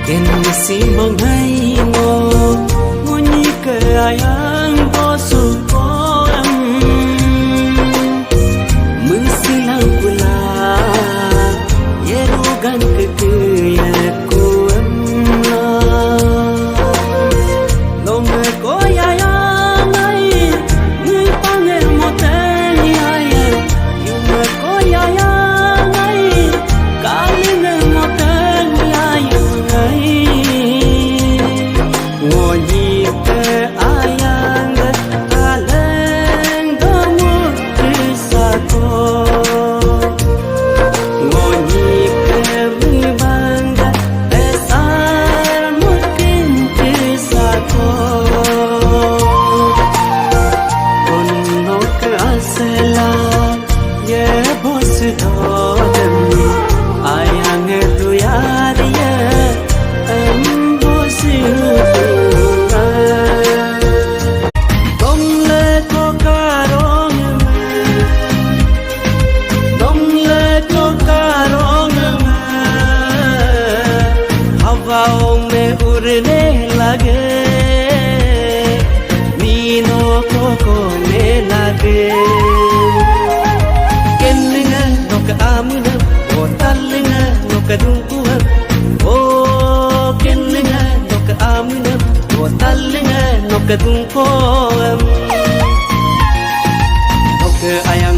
si manghay mo ngunit kayang boso ko mesilang pula yerugan kekaya ko lomba ko yayang ay ngai pangel mo ten yaya yuma ko yayang ay kaling mo ten yaya उड़ने लगे मीनों को खोने लगे केन्नगा नोक आमुना ओ तल्लगा नोक दुंकुआ ओ केन्नगा नोक आमुना ओ तल्लगा नोक दुंकुआ नोक ayang